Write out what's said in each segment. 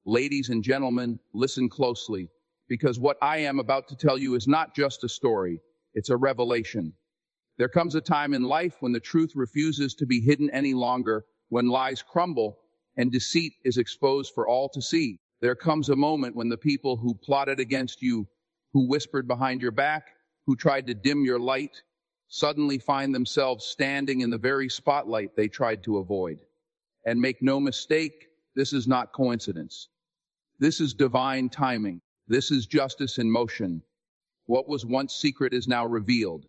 Ladies and gentlemen, listen closely, because what I am about to tell you is not just a story, it's a revelation. There comes a time in life when the truth refuses to be hidden any longer, when lies crumble and deceit is exposed for all to see. There comes a moment when the people who plotted against you, who whispered behind your back, who tried to dim your light, suddenly find themselves standing in the very spotlight they tried to avoid. And make no mistake, this is not coincidence. This is divine timing. This is justice in motion. What was once secret is now revealed.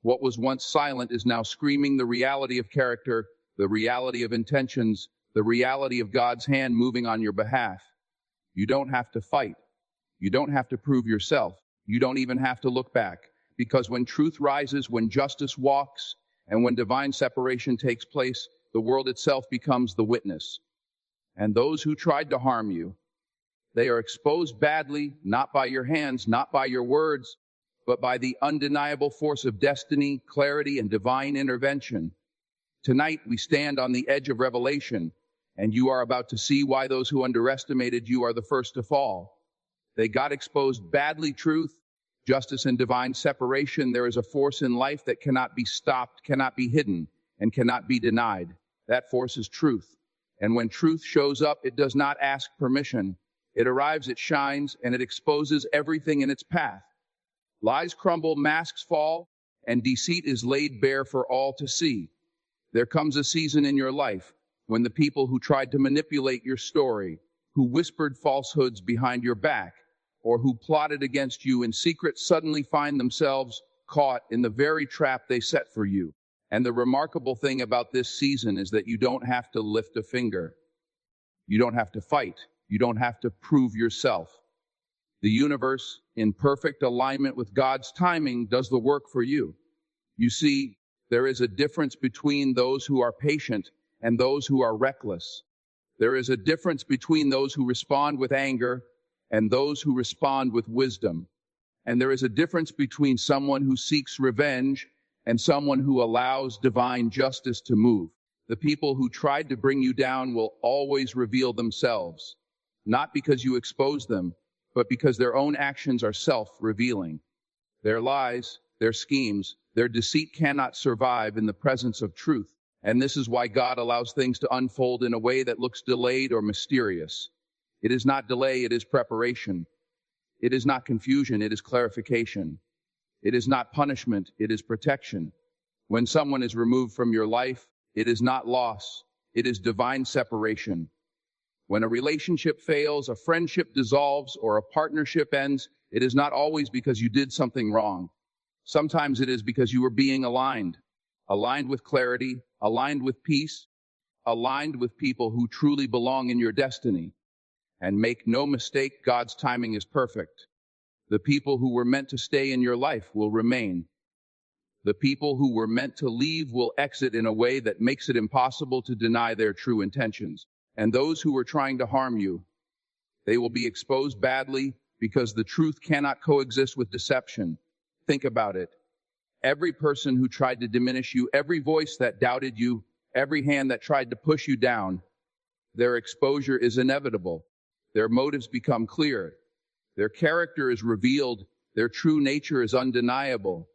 What was once silent is now screaming the reality of character, the reality of intentions, the reality of God's hand moving on your behalf. You don't have to fight. You don't have to prove yourself. You don't even have to look back. Because when truth rises, when justice walks, and when divine separation takes place, the world itself becomes the witness. And those who tried to harm you, they are exposed badly, not by your hands, not by your words, but by the undeniable force of destiny, clarity, and divine intervention. Tonight, we stand on the edge of revelation, and you are about to see why those who underestimated you are the first to fall. They got exposed badly. Truth, justice, and divine separation. There is a force in life that cannot be stopped, cannot be hidden, and cannot be denied. That force is truth. And when truth shows up, it does not ask permission. It arrives, it shines, and it exposes everything in its path. Lies crumble, masks fall, and deceit is laid bare for all to see. There comes a season in your life when the people who tried to manipulate your story, who whispered falsehoods behind your back, or who plotted against you in secret suddenly find themselves caught in the very trap they set for you. And the remarkable thing about this season is that you don't have to lift a finger. You don't have to fight. You don't have to prove yourself. The universe, in perfect alignment with God's timing, does the work for you. You see, there is a difference between those who are patient and those who are reckless. There is a difference between those who respond with anger and those who respond with wisdom. And there is a difference between someone who seeks revenge and someone who allows divine justice to move. The people who tried to bring you down will always reveal themselves, not because you expose them, but because their own actions are self-revealing. Their lies, their schemes, their deceit cannot survive in the presence of truth. And this is why God allows things to unfold in a way that looks delayed or mysterious. It is not delay, it is preparation. It is not confusion, it is clarification. It is not punishment, it is protection. When someone is removed from your life, it is not loss, it is divine separation. When a relationship fails, a friendship dissolves, or a partnership ends, it is not always because you did something wrong. Sometimes it is because you were being aligned with clarity, aligned with peace, aligned with people who truly belong in your destiny. And make no mistake, God's timing is perfect. The people who were meant to stay in your life will remain. The people who were meant to leave will exit in a way that makes it impossible to deny their true intentions. And those who were trying to harm you, they will be exposed badly because the truth cannot coexist with deception. Think about it. Every person who tried to diminish you, every voice that doubted you, every hand that tried to push you down, their exposure is inevitable. Their motives become clear. Their character is revealed. Their true nature is undeniable.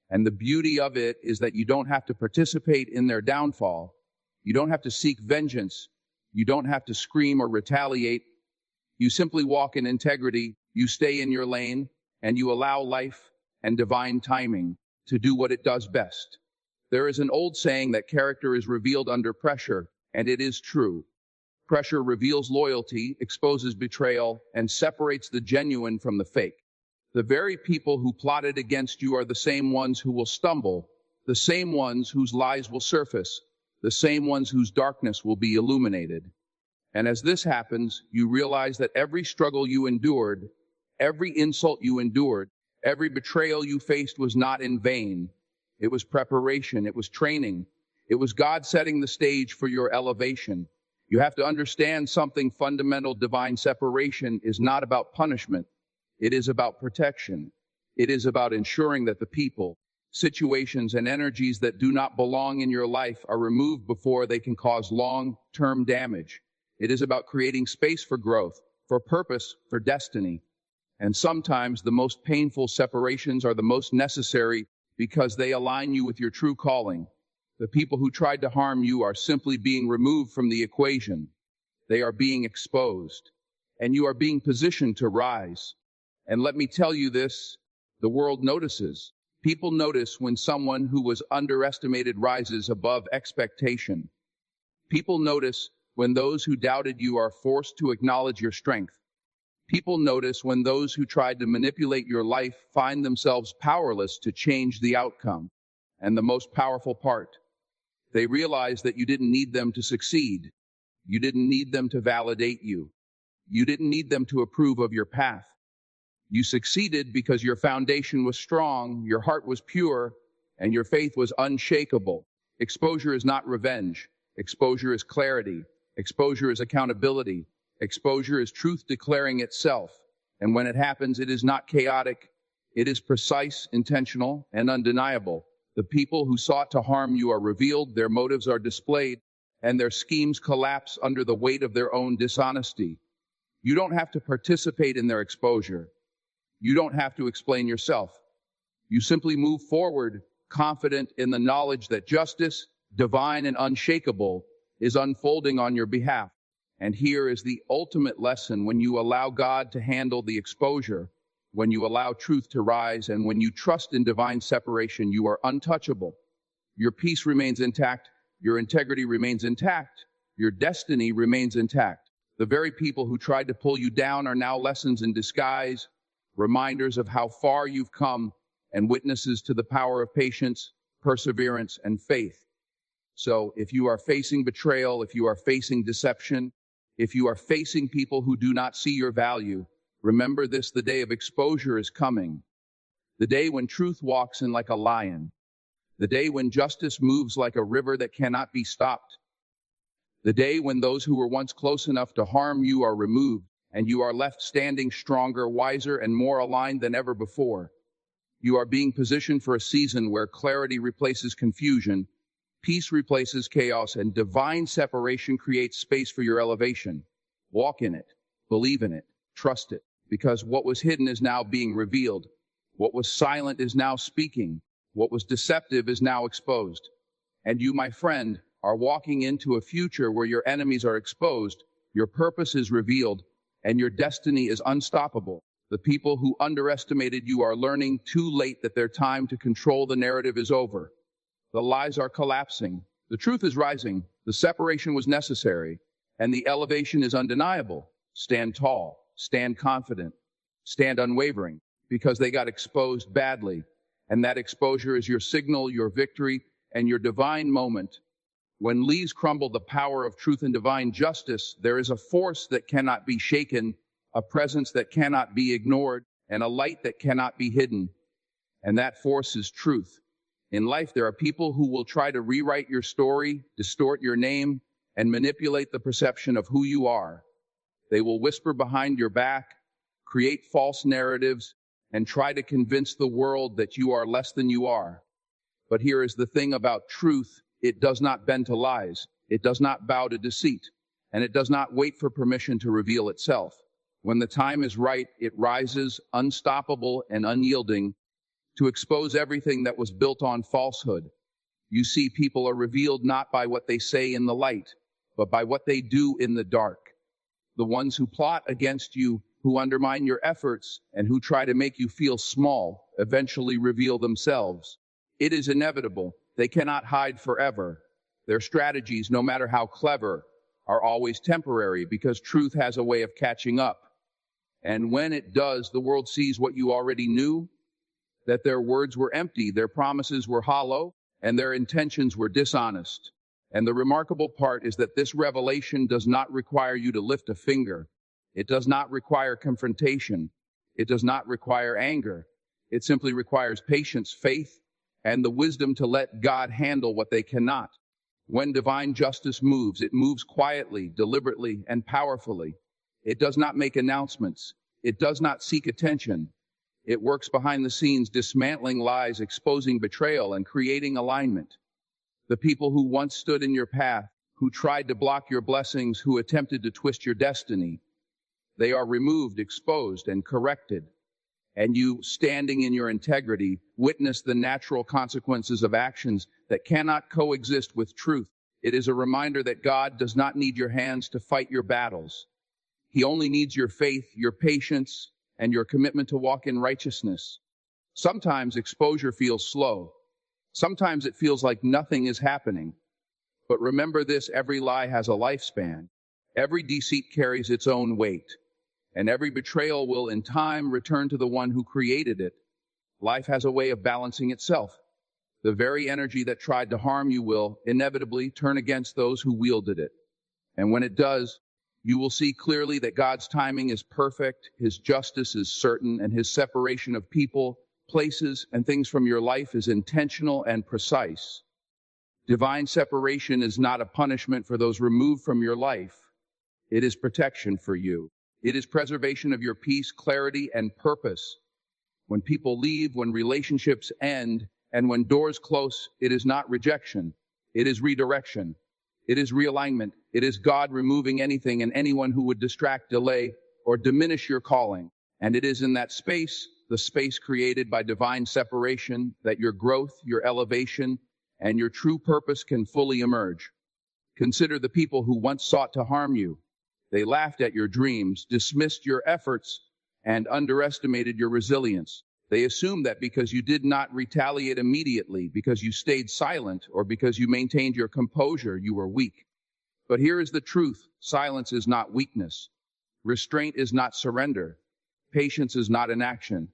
And the beauty of it is that you don't have to participate in their downfall. You don't have to seek vengeance. You don't have to scream or retaliate. You simply walk in integrity. You stay in your lane, and you allow life and divine timing to do what it does best. There is an old saying that character is revealed under pressure, and it is true. Pressure reveals loyalty, exposes betrayal, and separates the genuine from the fake. The very people who plotted against you are the same ones who will stumble, the same ones whose lies will surface, the same ones whose darkness will be illuminated. And as this happens, you realize that every struggle you endured, every insult you endured, every betrayal you faced was not in vain. It was preparation, it was training, it was God setting the stage for your elevation. You have to understand something fundamental. Divine separation is not about punishment. It is about protection. It is about ensuring that the people, situations, and energies that do not belong in your life are removed before they can cause long-term damage. It is about creating space for growth, for purpose, for destiny. And sometimes the most painful separations are the most necessary because they align you with your true calling. The people who tried to harm you are simply being removed from the equation. They are being exposed, and you are being positioned to rise. And let me tell you this, the world notices. People notice when someone who was underestimated rises above expectation. People notice when those who doubted you are forced to acknowledge your strength. People notice when those who tried to manipulate your life find themselves powerless to change the outcome. And the most powerful part, they realize that you didn't need them to succeed. You didn't need them to validate you. You didn't need them to approve of your path. You succeeded because your foundation was strong, your heart was pure, and your faith was unshakable. Exposure is not revenge. Exposure is clarity. Exposure is accountability. Exposure is truth declaring itself. And when it happens, it is not chaotic. It is precise, intentional, and undeniable. The people who sought to harm you are revealed, their motives are displayed, and their schemes collapse under the weight of their own dishonesty. You don't have to participate in their exposure. You don't have to explain yourself. You simply move forward, confident in the knowledge that justice, divine and unshakable, is unfolding on your behalf. And here is the ultimate lesson: when you allow God to handle the exposure, when you allow truth to rise, and when you trust in divine separation, you are untouchable. Your peace remains intact, your integrity remains intact, your destiny remains intact. The very people who tried to pull you down are now lessons in disguise, reminders of how far you've come, and witnesses to the power of patience, perseverance, and faith. So if you are facing betrayal, if you are facing deception, if you are facing people who do not see your value, remember this: the day of exposure is coming. The day when truth walks in like a lion. The day when justice moves like a river that cannot be stopped. The day when those who were once close enough to harm you are removed, and you are left standing stronger, wiser, and more aligned than ever before. You are being positioned for a season where clarity replaces confusion, peace replaces chaos, and divine separation creates space for your elevation. Walk in it, believe in it, trust it, because what was hidden is now being revealed. What was silent is now speaking. What was deceptive is now exposed. And you, my friend, are walking into a future where your enemies are exposed, your purpose is revealed, and your destiny is unstoppable. The people who underestimated you are learning too late that their time to control the narrative is over. The lies are collapsing. The truth is rising. The separation was necessary, and the elevation is undeniable. Stand tall, stand confident, stand unwavering, because they got exposed badly. And that exposure is your signal, your victory, and your divine moment. When leaves crumble the power of truth and divine justice, there is a force that cannot be shaken, a presence that cannot be ignored, and a light that cannot be hidden. And that force is truth. In life, there are people who will try to rewrite your story, distort your name, and manipulate the perception of who you are. They will whisper behind your back, create false narratives, and try to convince the world that you are less than you are. But here is the thing about truth: it does not bend to lies, it does not bow to deceit, and it does not wait for permission to reveal itself. When the time is right, it rises, unstoppable and unyielding, to expose everything that was built on falsehood. You see, people are revealed not by what they say in the light, but by what they do in the dark. The ones who plot against you, who undermine your efforts, and who try to make you feel small, eventually reveal themselves. It is inevitable. They cannot hide forever. Their strategies, no matter how clever, are always temporary, because truth has a way of catching up. And when it does, the world sees what you already knew: that their words were empty, their promises were hollow, and their intentions were dishonest. And the remarkable part is that this revelation does not require you to lift a finger. It does not require confrontation. It does not require anger. It simply requires patience, faith, and the wisdom to let God handle what they cannot. When divine justice moves, it moves quietly, deliberately, and powerfully. It does not make announcements. It does not seek attention. It works behind the scenes, dismantling lies, exposing betrayal, and creating alignment. The people who once stood in your path, who tried to block your blessings, who attempted to twist your destiny, They are removed, exposed, and corrected. And you, standing in your integrity, witness the natural consequences of actions that cannot coexist with truth. It is a reminder that God does not need your hands to fight your battles. He only needs your faith, your patience, and your commitment to walk in righteousness. Sometimes exposure feels slow. Sometimes it feels like nothing is happening. But remember this, every lie has a lifespan. Every deceit carries its own weight. And every betrayal will in time return to the one who created it. Life has a way of balancing itself. The very energy that tried to harm you will inevitably turn against those who wielded it. And when it does, you will see clearly that God's timing is perfect, His justice is certain, and His separation of people, places, and things from your life is intentional and precise. Divine separation is not a punishment for those removed from your life. It is protection for you. It is preservation of your peace, clarity, and purpose. When people leave, when relationships end, and when doors close, it is not rejection. It is redirection. It is realignment. It is God removing anything and anyone who would distract, delay, or diminish your calling. And it is in that space, the space created by divine separation, that your growth, your elevation, and your true purpose can fully emerge. Consider the people who once sought to harm you. They laughed at your dreams, dismissed your efforts, and underestimated your resilience. They assumed that because you did not retaliate immediately, because you stayed silent, or because you maintained your composure, you were weak. But here is the truth. Silence is not weakness. Restraint is not surrender. Patience is not inaction.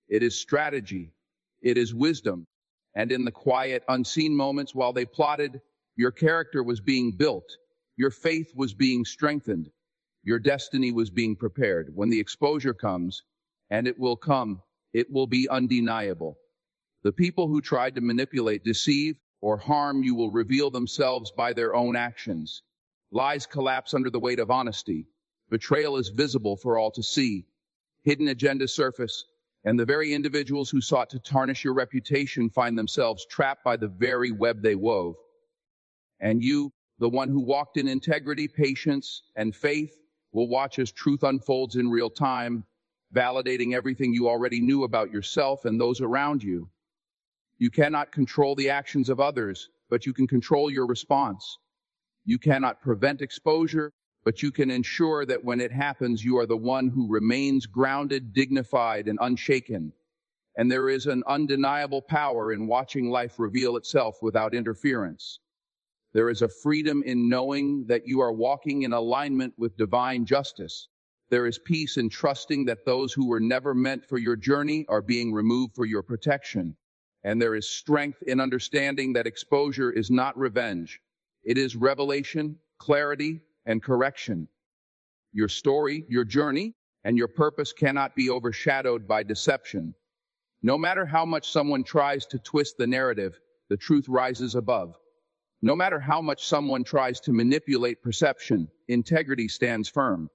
It is strategy. It is wisdom. And in the quiet, unseen moments while they plotted, your character was being built. Your faith was being strengthened. Your destiny was being prepared. When the exposure comes, and it will come, it will be undeniable. The people who tried to manipulate, deceive, or harm you will reveal themselves by their own actions. Lies collapse under the weight of honesty. Betrayal is visible for all to see. Hidden agendas surface, and the very individuals who sought to tarnish your reputation find themselves trapped by the very web they wove. And you, the one who walked in integrity, patience, and faith, will watch as truth unfolds in real time, validating everything you already knew about yourself and those around you. You cannot control the actions of others, but you can control your response. You cannot prevent exposure, but you can ensure that when it happens, you are the one who remains grounded, dignified, and unshaken. And there is an undeniable power in watching life reveal itself without interference. There is a freedom in knowing that you are walking in alignment with divine justice. There is peace in trusting that those who were never meant for your journey are being removed for your protection. And there is strength in understanding that exposure is not revenge. It is revelation, clarity, and correction. Your story, your journey, and your purpose cannot be overshadowed by deception. No matter how much someone tries to twist the narrative, the truth rises above. No matter how much someone tries to manipulate perception, integrity stands firm.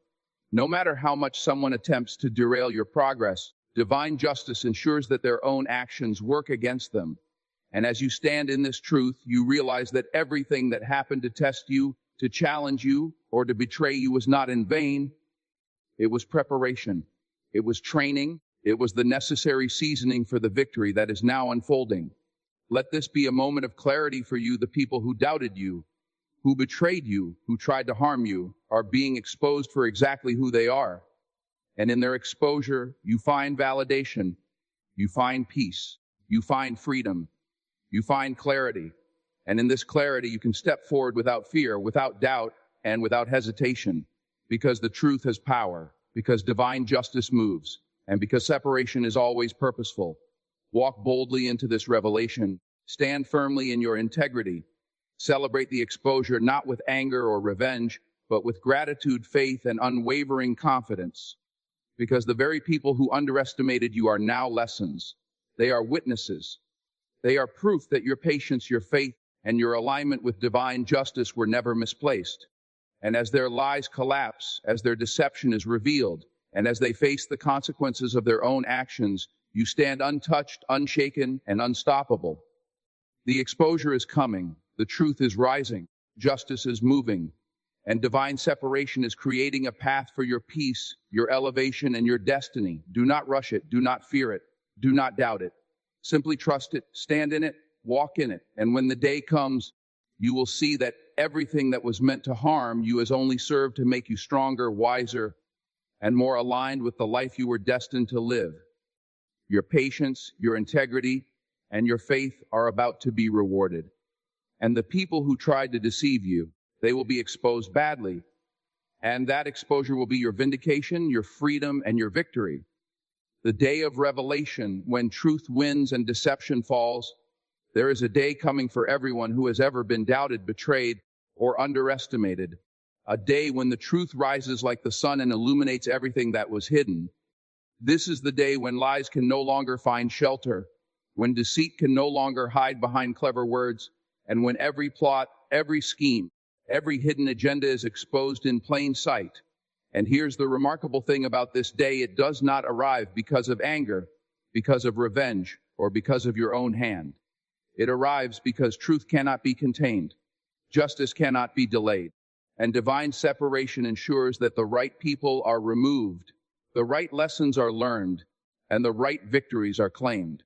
No matter how much someone attempts to derail your progress, divine justice ensures that their own actions work against them. And as you stand in this truth, you realize that everything that happened to test you, to challenge you, or to betray you was not in vain. It was preparation. It was training. It was the necessary seasoning for the victory that is now unfolding. Let this be a moment of clarity for you. The people who doubted you, who betrayed you, who tried to harm you, are being exposed for exactly who they are. And in their exposure, you find validation, you find peace, you find freedom, you find clarity. And in this clarity, you can step forward without fear, without doubt, and without hesitation, because the truth has power, because divine justice moves, and because separation is always purposeful. Walk boldly into this revelation. Stand firmly in your integrity. Celebrate the exposure not with anger or revenge, but with gratitude, faith, and unwavering confidence. Because the very people who underestimated you are now lessons. They are witnesses. They are proof that your patience, your faith, and your alignment with divine justice were never misplaced. And as their lies collapse, as their deception is revealed, and as they face the consequences of their own actions, you stand untouched, unshaken, and unstoppable. The exposure is coming. The truth is rising. Justice is moving. And divine separation is creating a path for your peace, your elevation, and your destiny. Do not rush it. Do not fear it. Do not doubt it. Simply trust it, stand in it, walk in it. And when the day comes, you will see that everything that was meant to harm you has only served to make you stronger, wiser, and more aligned with the life you were destined to live. Your patience, your integrity, and your faith are about to be rewarded. And the people who tried to deceive you, they will be exposed badly. And that exposure will be your vindication, your freedom, and your victory. The day of revelation, when truth wins and deception falls, there is a day coming for everyone who has ever been doubted, betrayed, or underestimated. A day when the truth rises like the sun and illuminates everything that was hidden. This is the day when lies can no longer find shelter, when deceit can no longer hide behind clever words, and when every plot, every scheme, every hidden agenda is exposed in plain sight. And here's the remarkable thing about this day: it does not arrive because of anger, because of revenge, or because of your own hand. It arrives because truth cannot be contained, justice cannot be delayed, and divine separation ensures that the right people are removed, the right lessons are learned, and the right victories are claimed.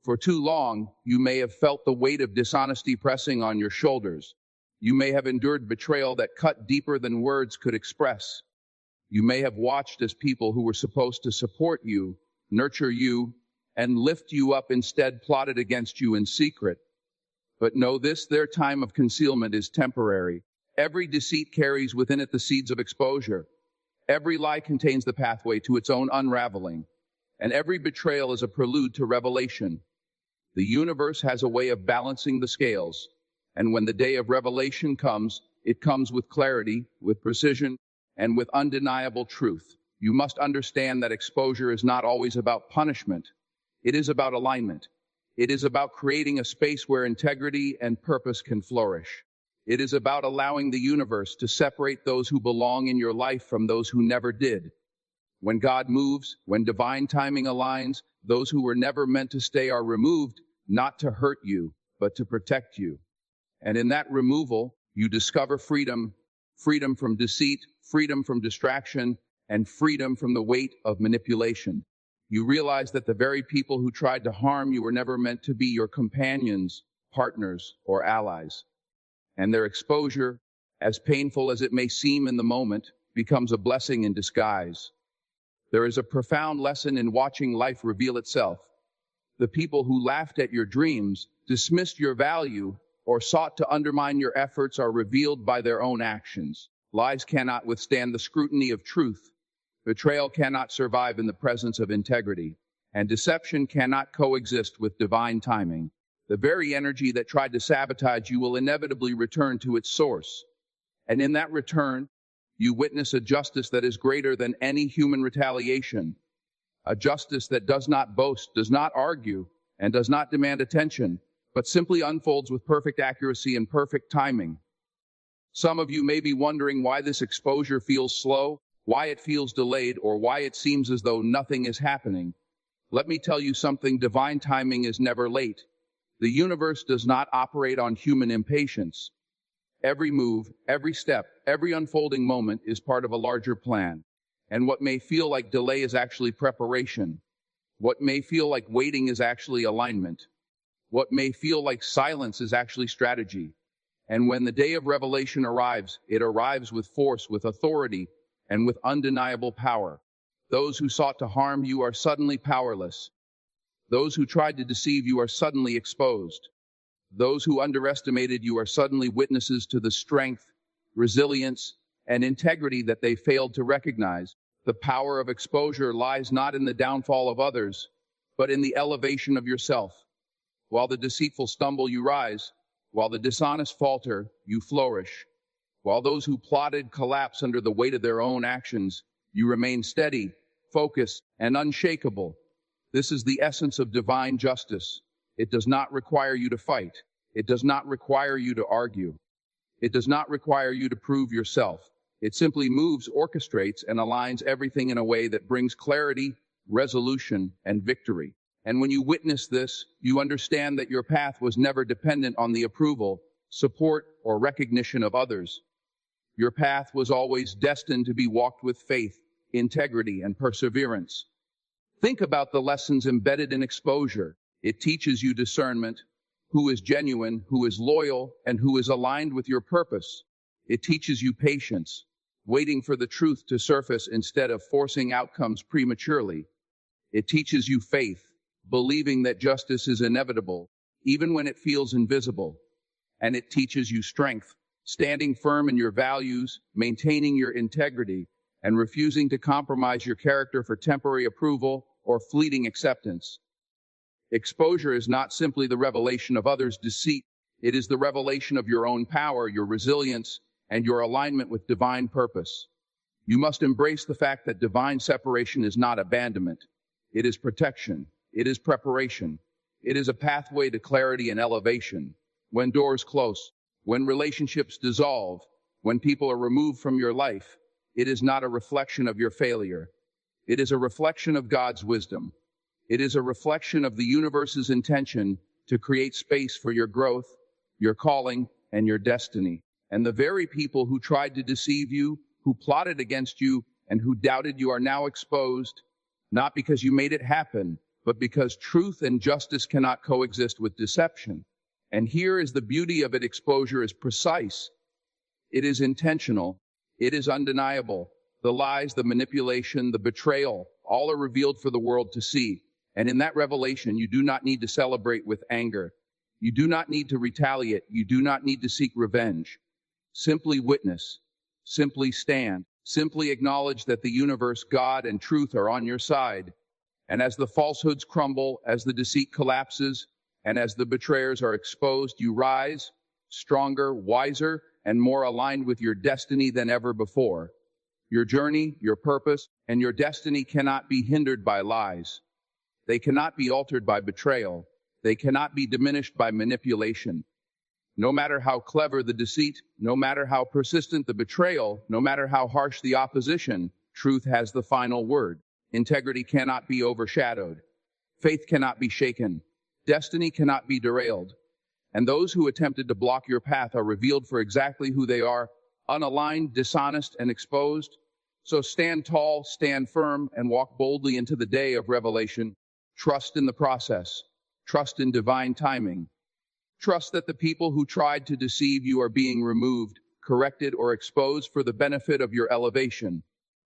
For too long, you may have felt the weight of dishonesty pressing on your shoulders. You may have endured betrayal that cut deeper than words could express. You may have watched as people who were supposed to support you, nurture you, and lift you up instead plotted against you in secret. But know this: their time of concealment is temporary. Every deceit carries within it the seeds of exposure. Every lie contains the pathway to its own unraveling. And every betrayal is a prelude to revelation. The universe has a way of balancing the scales. And when the day of revelation comes, it comes with clarity, with precision, and with undeniable truth. You must understand that exposure is not always about punishment. It is about alignment. It is about creating a space where integrity and purpose can flourish. It is about allowing the universe to separate those who belong in your life from those who never did. When God moves, when divine timing aligns, those who were never meant to stay are removed, not to hurt you, but to protect you. And in that removal, you discover freedom, freedom from deceit, freedom from distraction, and freedom from the weight of manipulation. You realize that the very people who tried to harm you were never meant to be your companions, partners, or allies. And their exposure, as painful as it may seem in the moment, becomes a blessing in disguise. There is a profound lesson in watching life reveal itself. The people who laughed at your dreams, dismissed your value, or sought to undermine your efforts are revealed by their own actions. Lies cannot withstand the scrutiny of truth. Betrayal cannot survive in the presence of integrity. And deception cannot coexist with divine timing. The very energy that tried to sabotage you will inevitably return to its source. And in that return, you witness a justice that is greater than any human retaliation. A justice that does not boast, does not argue, and does not demand attention, but simply unfolds with perfect accuracy and perfect timing. Some of you may be wondering why this exposure feels slow, why it feels delayed, or why it seems as though nothing is happening. Let me tell you something: divine timing is never late. The universe does not operate on human impatience. Every move, every step, every unfolding moment is part of a larger plan. And what may feel like delay is actually preparation. What may feel like waiting is actually alignment. What may feel like silence is actually strategy. And when the day of revelation arrives, it arrives with force, with authority, and with undeniable power. Those who sought to harm you are suddenly powerless. Those who tried to deceive you are suddenly exposed. Those who underestimated you are suddenly witnesses to the strength, resilience, and integrity that they failed to recognize. The power of exposure lies not in the downfall of others, but in the elevation of yourself. While the deceitful stumble, you rise. While the dishonest falter, you flourish. While those who plotted collapse under the weight of their own actions, you remain steady, focused, and unshakable. This is the essence of divine justice. It does not require you to fight. It does not require you to argue. It does not require you to prove yourself. It simply moves, orchestrates, and aligns everything in a way that brings clarity, resolution, and victory. And when you witness this, you understand that your path was never dependent on the approval, support, or recognition of others. Your path was always destined to be walked with faith, integrity, and perseverance. Think about the lessons embedded in exposure. It teaches you discernment, who is genuine, who is loyal, and who is aligned with your purpose. It teaches you patience, waiting for the truth to surface instead of forcing outcomes prematurely. It teaches you faith, believing that justice is inevitable, even when it feels invisible. And it teaches you strength, standing firm in your values, maintaining your integrity, and refusing to compromise your character for temporary approval or fleeting acceptance. Exposure is not simply the revelation of others' deceit, it is the revelation of your own power, your resilience, and your alignment with divine purpose. You must embrace the fact that divine separation is not abandonment. It is protection. It is preparation. It is a pathway to clarity and elevation. When doors close, when relationships dissolve, when people are removed from your life, it is not a reflection of your failure. It is a reflection of God's wisdom. It is a reflection of the universe's intention to create space for your growth, your calling, and your destiny. And the very people who tried to deceive you, who plotted against you, and who doubted you are now exposed, not because you made it happen, but because truth and justice cannot coexist with deception. And here is the beauty of it: exposure is precise. It is intentional. It is undeniable. The lies, the manipulation, the betrayal, all are revealed for the world to see. And in that revelation, you do not need to celebrate with anger. You do not need to retaliate. You do not need to seek revenge. Simply witness. Simply stand. Simply acknowledge that the universe, God, and truth are on your side. And as the falsehoods crumble, as the deceit collapses, and as the betrayers are exposed, you rise, stronger, wiser, and more aligned with your destiny than ever before. Your journey, your purpose, and your destiny cannot be hindered by lies. They cannot be altered by betrayal. They cannot be diminished by manipulation. No matter how clever the deceit, no matter how persistent the betrayal, no matter how harsh the opposition, truth has the final word. Integrity cannot be overshadowed. Faith cannot be shaken. Destiny cannot be derailed. And those who attempted to block your path are revealed for exactly who they are: unaligned, dishonest, and exposed. So stand tall, stand firm, and walk boldly into the day of revelation. Trust in the process. Trust in divine timing. Trust that the people who tried to deceive you are being removed, corrected, or exposed for the benefit of your elevation.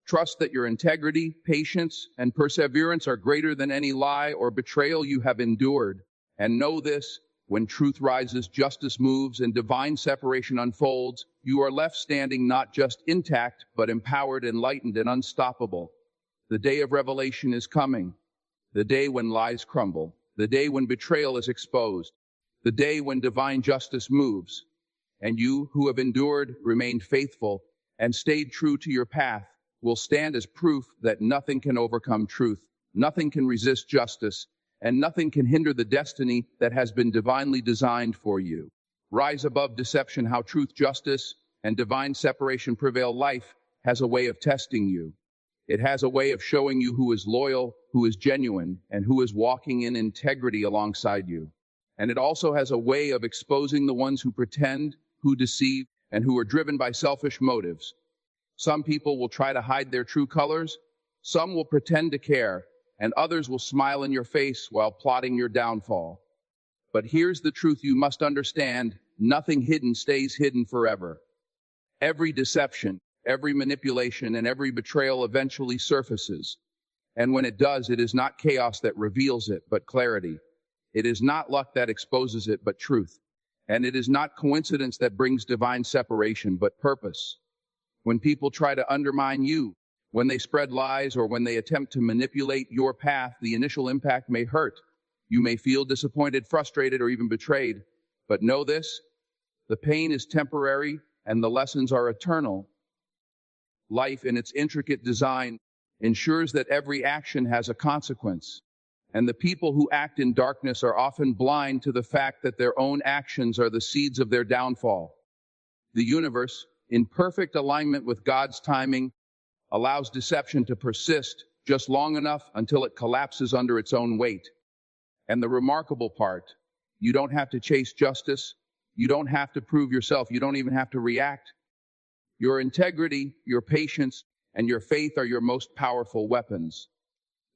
Trust that your integrity, patience, and perseverance are greater than any lie or betrayal you have endured. And know this: when truth rises, justice moves, and divine separation unfolds, you are left standing not just intact, but empowered, enlightened, and unstoppable. The day of revelation is coming. The day when lies crumble. The day when betrayal is exposed. The day when divine justice moves. And you, who have endured, remained faithful, and stayed true to your path, will stand as proof that nothing can overcome truth, nothing can resist justice, and nothing can hinder the destiny that has been divinely designed for you. Rise above deception. How truth, justice, and divine separation prevail. Life has a way of testing you. It has a way of showing you who is loyal, who is genuine, and who is walking in integrity alongside you. And it also has a way of exposing the ones who pretend, who deceive, and who are driven by selfish motives. Some people will try to hide their true colors. Some will pretend to care, and others will smile in your face while plotting your downfall. But here's the truth you must understand: nothing hidden stays hidden forever. Every deception, every manipulation, and every betrayal eventually surfaces. And when it does, it is not chaos that reveals it, but clarity. It is not luck that exposes it, but truth. And it is not coincidence that brings divine separation, but purpose. When people try to undermine you, when they spread lies, or when they attempt to manipulate your path, the initial impact may hurt. You may feel disappointed, frustrated, or even betrayed. But know this: the pain is temporary, and the lessons are eternal. Life, in its intricate design, ensures that every action has a consequence. And the people who act in darkness are often blind to the fact that their own actions are the seeds of their downfall. The universe, in perfect alignment with God's timing, allows deception to persist just long enough until it collapses under its own weight. And the remarkable part: you don't have to chase justice. You don't have to prove yourself. You don't even have to react. Your integrity, your patience, and your faith are your most powerful weapons.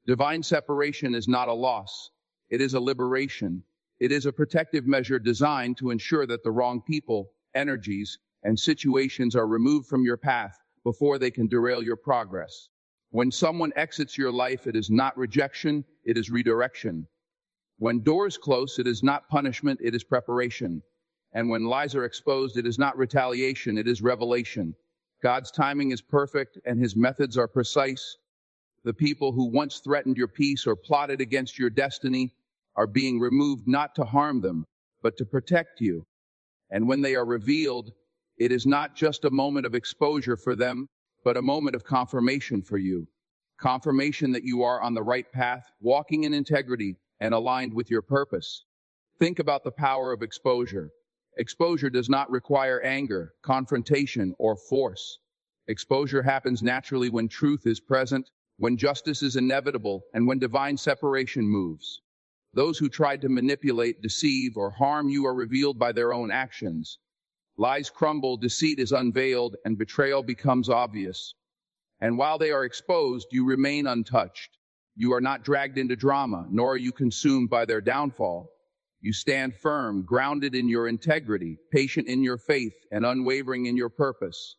Divine separation is not a loss. It is a liberation. It is a protective measure designed to ensure that the wrong people, energies, and situations are removed from your path before they can derail your progress. When someone exits your life, it is not rejection, it is redirection. When doors close, it is not punishment, it is preparation. And when lies are exposed, it is not retaliation, it is revelation. God's timing is perfect and his methods are precise. The people who once threatened your peace or plotted against your destiny are being removed not to harm them, but to protect you. And when they are revealed, it is not just a moment of exposure for them, but a moment of confirmation for you. Confirmation that you are on the right path, walking in integrity, and aligned with your purpose. Think about the power of exposure. Exposure does not require anger, confrontation, or force. Exposure happens naturally when truth is present, when justice is inevitable, and when divine separation moves. Those who tried to manipulate, deceive, or harm you are revealed by their own actions. Lies crumble, deceit is unveiled, and betrayal becomes obvious. And while they are exposed, you remain untouched. You are not dragged into drama, nor are you consumed by their downfall. You stand firm, grounded in your integrity, patient in your faith, and unwavering in your purpose.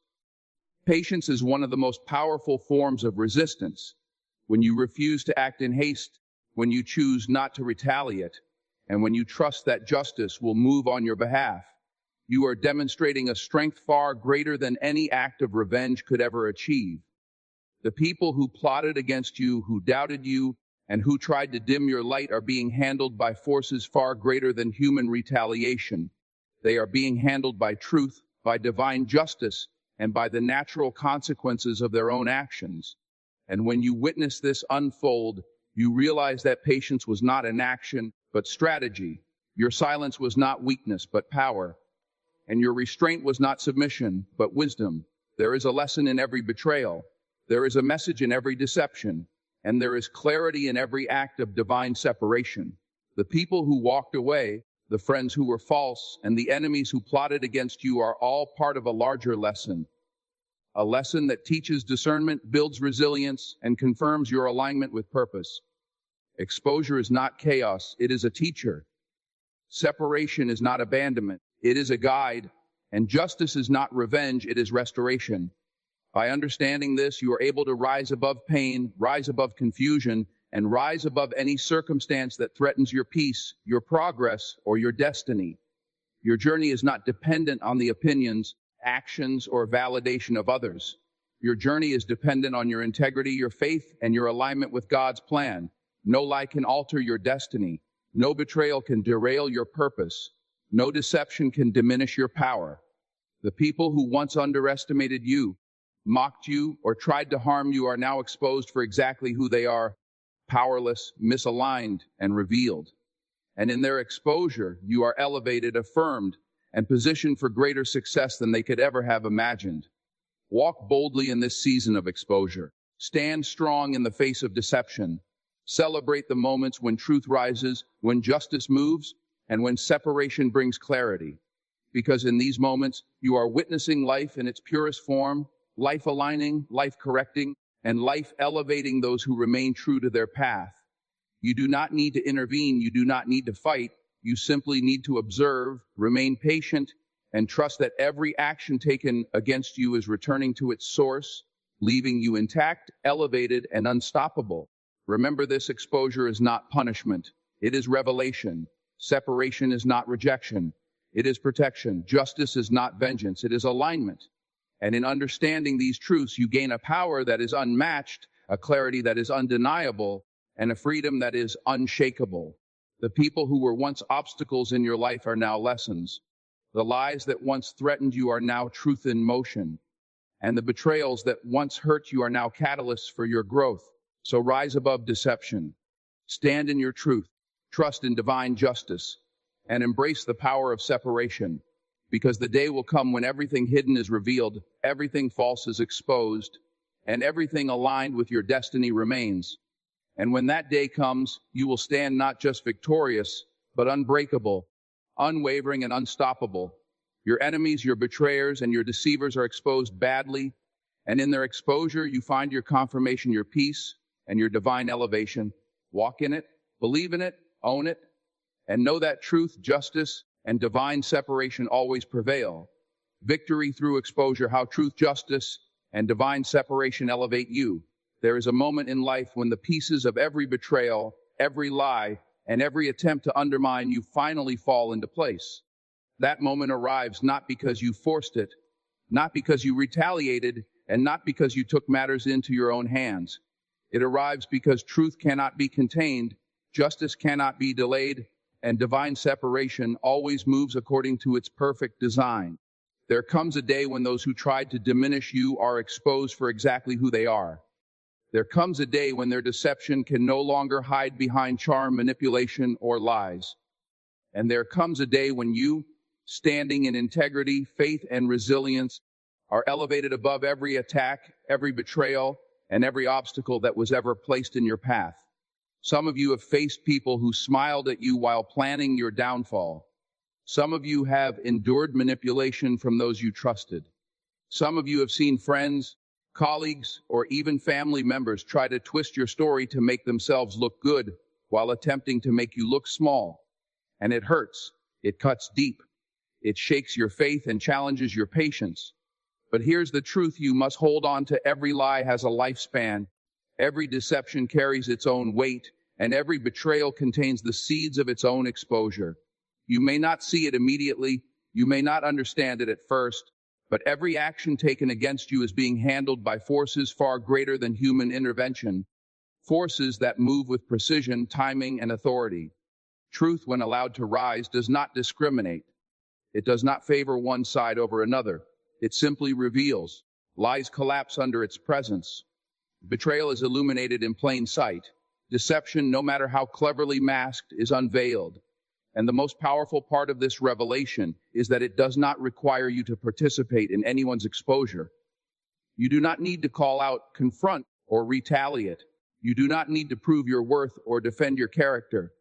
Patience is one of the most powerful forms of resistance. When you refuse to act in haste, when you choose not to retaliate, and when you trust that justice will move on your behalf, you are demonstrating a strength far greater than any act of revenge could ever achieve. The people who plotted against you, who doubted you, and who tried to dim your light are being handled by forces far greater than human retaliation. They are being handled by truth, by divine justice, and by the natural consequences of their own actions. And when you witness this unfold, you realize that patience was not inaction, but strategy. Your silence was not weakness, but power. And your restraint was not submission, but wisdom. There is a lesson in every betrayal. There is a message in every deception. And there is clarity in every act of divine separation. The people who walked away, the friends who were false, and the enemies who plotted against you are all part of a larger lesson. A lesson that teaches discernment, builds resilience, and confirms your alignment with purpose. Exposure is not chaos, it is a teacher. Separation is not abandonment, it is a guide. And justice is not revenge, it is restoration. By understanding this, you are able to rise above pain, rise above confusion, and rise above any circumstance that threatens your peace, your progress, or your destiny. Your journey is not dependent on the opinions, actions, or validation of others. Your journey is dependent on your integrity, your faith, and your alignment with God's plan. No lie can alter your destiny. No betrayal can derail your purpose. No deception can diminish your power. The people who once underestimated you, mocked you, or tried to harm you are now exposed for exactly who they are, powerless, misaligned, and revealed. And in their exposure, you are elevated, affirmed, and positioned for greater success than they could ever have imagined. Walk boldly in this season of exposure. Stand strong in the face of deception. Celebrate the moments when truth rises, when justice moves, and when separation brings clarity. Because in these moments, you are witnessing life in its purest form, life aligning, life correcting, and life elevating those who remain true to their path. You do not need to intervene, you do not need to fight, you simply need to observe, remain patient, and trust that every action taken against you is returning to its source, leaving you intact, elevated, and unstoppable. Remember, this exposure is not punishment, it is revelation. Separation is not rejection, it is protection. Justice is not vengeance, it is alignment. And in understanding these truths, you gain a power that is unmatched, a clarity that is undeniable, and a freedom that is unshakable. The people who were once obstacles in your life are now lessons. The lies that once threatened you are now truth in motion. And the betrayals that once hurt you are now catalysts for your growth. So rise above deception. Stand in your truth. Trust in divine justice. And embrace the power of separation. Because the day will come when everything hidden is revealed, everything false is exposed, and everything aligned with your destiny remains. And when that day comes, you will stand not just victorious, but unbreakable, unwavering, and unstoppable. Your enemies, your betrayers, and your deceivers are exposed badly, and in their exposure, you find your confirmation, your peace, and your divine elevation. Walk in it, believe in it, own it, and know that truth, justice, and divine separation always prevail. Victory through exposure, how truth, justice, and divine separation elevate you. There is a moment in life when the pieces of every betrayal, every lie, and every attempt to undermine you finally fall into place. That moment arrives not because you forced it, not because you retaliated, and not because you took matters into your own hands. It arrives because truth cannot be contained, justice cannot be delayed, and divine separation always moves according to its perfect design. There comes a day when those who tried to diminish you are exposed for exactly who they are. There comes a day when their deception can no longer hide behind charm, manipulation, or lies. And there comes a day when you, standing in integrity, faith, and resilience, are elevated above every attack, every betrayal, and every obstacle that was ever placed in your path. Some of you have faced people who smiled at you while planning your downfall. Some of you have endured manipulation from those you trusted. Some of you have seen friends, colleagues, or even family members try to twist your story to make themselves look good while attempting to make you look small. And it hurts. It cuts deep. It shakes your faith and challenges your patience. But here's the truth: you must hold on to every lie has a lifespan. Every deception carries its own weight, and every betrayal contains the seeds of its own exposure. You may not see it immediately, you may not understand it at first, but every action taken against you is being handled by forces far greater than human intervention, forces that move with precision, timing, and authority. Truth, when allowed to rise, does not discriminate. It does not favor one side over another. It simply reveals. Lies collapse under its presence. Betrayal is illuminated in plain sight. Deception, no matter how cleverly masked, is unveiled. And the most powerful part of this revelation is that it does not require you to participate in anyone's exposure. You do not need to call out, confront, or retaliate. You do not need to prove your worth or defend your character.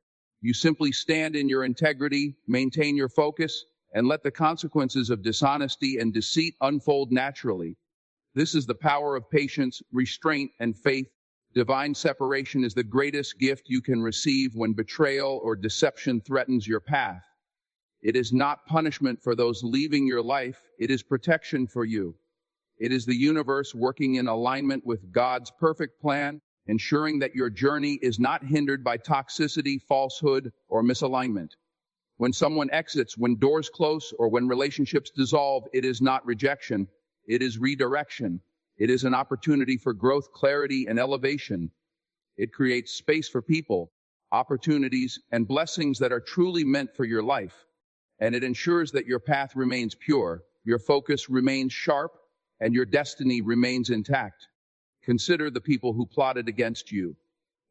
You simply stand in your integrity, maintain your focus, and let the consequences of dishonesty and deceit unfold naturally. This is the power of patience, restraint, and faith. Divine separation is the greatest gift you can receive when betrayal or deception threatens your path. It is not punishment for those leaving your life, it is protection for you. It is the universe working in alignment with God's perfect plan, ensuring that your journey is not hindered by toxicity, falsehood, or misalignment. When someone exits, when doors close, or when relationships dissolve, it is not rejection, it is redirection. It is an opportunity for growth, clarity, and elevation. It creates space for people, opportunities, and blessings that are truly meant for your life. And it ensures that your path remains pure, your focus remains sharp, and your destiny remains intact. Consider the people who plotted against you.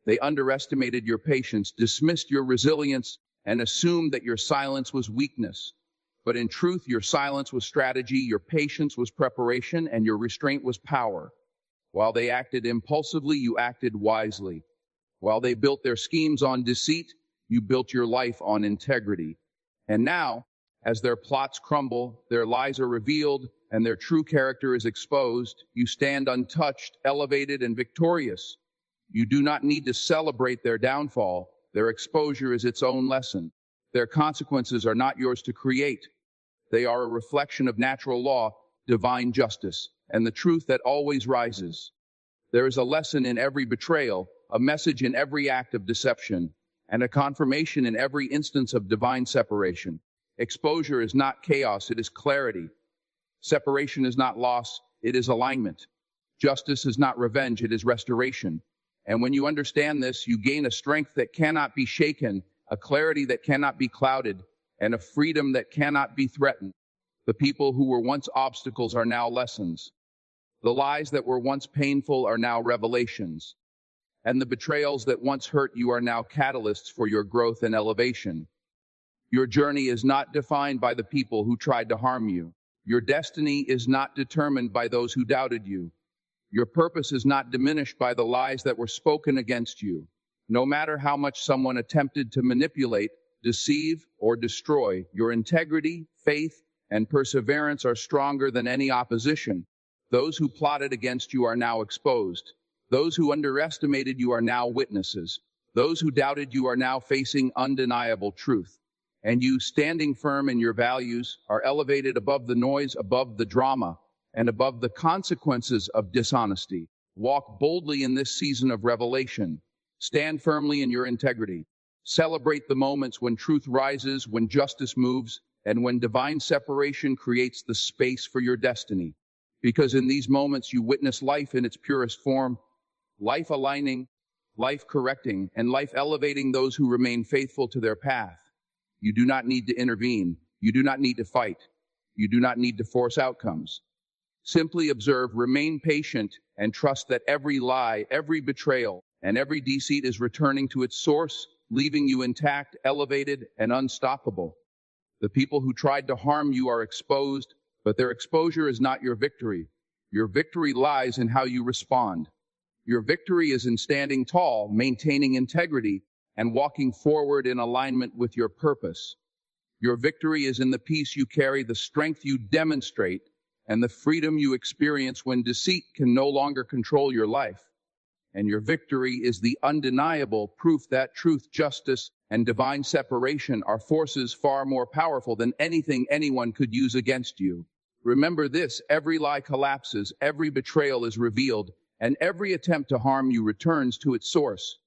They underestimated your patience, dismissed your resilience, and assumed that your silence was weakness. But in truth, your silence was strategy, your patience was preparation, and your restraint was power. While they acted impulsively, you acted wisely. While they built their schemes on deceit, you built your life on integrity. And now, as their plots crumble, their lies are revealed, and their true character is exposed, you stand untouched, elevated, and victorious. You do not need to celebrate their downfall. Their exposure is its own lesson. Their consequences are not yours to create. They are a reflection of natural law, divine justice, and the truth that always rises. There is a lesson in every betrayal, a message in every act of deception, and a confirmation in every instance of divine separation. Exposure is not chaos, it is clarity. Separation is not loss, it is alignment. Justice is not revenge, it is restoration. And when you understand this, you gain a strength that cannot be shaken, a clarity that cannot be clouded, and a freedom that cannot be threatened. The people who were once obstacles are now lessons. The lies that were once painful are now revelations. And the betrayals that once hurt you are now catalysts for your growth and elevation. Your journey is not defined by the people who tried to harm you. Your destiny is not determined by those who doubted you. Your purpose is not diminished by the lies that were spoken against you. No matter how much someone attempted to manipulate, deceive, or destroy, your integrity, faith, and perseverance are stronger than any opposition. Those who plotted against you are now exposed. Those who underestimated you are now witnesses. Those who doubted you are now facing undeniable truth. And you, standing firm in your values, are elevated above the noise, above the drama, and above the consequences of dishonesty. Walk boldly in this season of revelation. Stand firmly in your integrity. Celebrate the moments when truth rises, when justice moves, and when divine separation creates the space for your destiny. Because in these moments you witness life in its purest form, life aligning, life correcting, and life elevating those who remain faithful to their path. You do not need to intervene. You do not need to fight. You do not need to force outcomes. Simply observe, remain patient, and trust that every lie, every betrayal, and every deceit is returning to its source, leaving you intact, elevated, and unstoppable. The people who tried to harm you are exposed, but their exposure is not your victory. Your victory lies in how you respond. Your victory is in standing tall, maintaining integrity, and walking forward in alignment with your purpose. Your victory is in the peace you carry, the strength you demonstrate, and the freedom you experience when deceit can no longer control your life. And your victory is the undeniable proof that truth, justice, and divine separation are forces far more powerful than anything anyone could use against you. Remember this: every lie collapses, every betrayal is revealed, and every attempt to harm you returns to its source.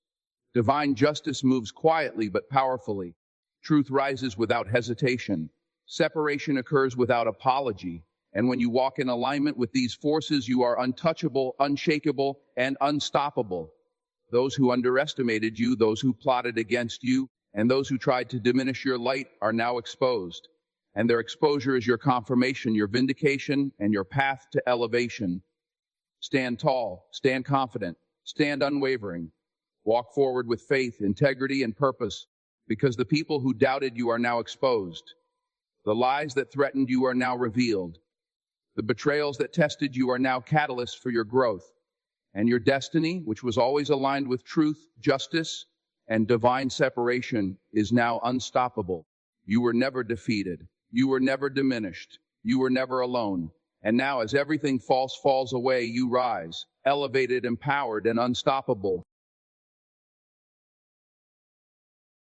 Divine justice moves quietly but powerfully. Truth rises without hesitation. Separation occurs without apology. And when you walk in alignment with these forces, you are untouchable, unshakable, and unstoppable. Those who underestimated you, those who plotted against you, and those who tried to diminish your light are now exposed. And their exposure is your confirmation, your vindication, and your path to elevation. Stand tall, stand confident, stand unwavering. Walk forward with faith, integrity, and purpose, because the people who doubted you are now exposed. The lies that threatened you are now revealed. The betrayals that tested you are now catalysts for your growth. And your destiny, which was always aligned with truth, justice, and divine separation, is now unstoppable. You were never defeated. You were never diminished. You were never alone. And now, as everything false falls away, you rise, elevated, empowered, and unstoppable.